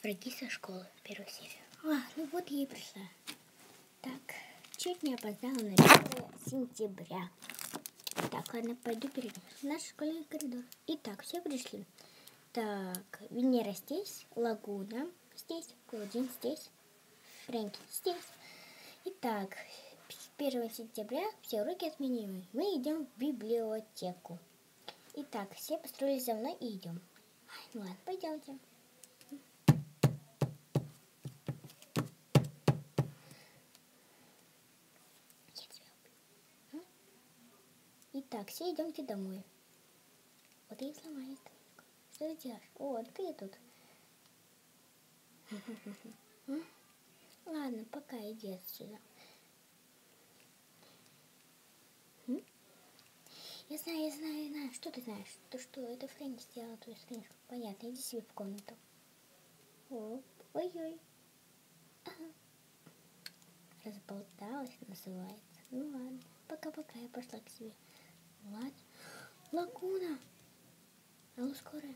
Враги со школы, первая серия. Ну вот я и пришла. Так, чуть не опоздала на 1 сентября. Так, ладно, пойду перейду. Наш школьный коридор. Итак, все пришли. Так, Венера здесь, Лагуна здесь, Клаудин здесь, Фрэнки здесь. Итак, с 1 сентября все уроки отменимы. Мы идем в библиотеку. Итак, все построились за мной и идем. Ну ладно, пойдемте. Итак, все идемте домой. Вот я и сломаю скамейку. Что ты делаешь? О, да я тут. Ладно, пока иди отсюда. Я знаю. Что ты знаешь? То, что это Фрэнки сделала твою скриншку. Понятно, иди себе в комнату. Ой-ой. Разболталась, называется. Ну ладно, пока-пока, я пошла к себе. Ладно. Лагуна! Алло, скорая.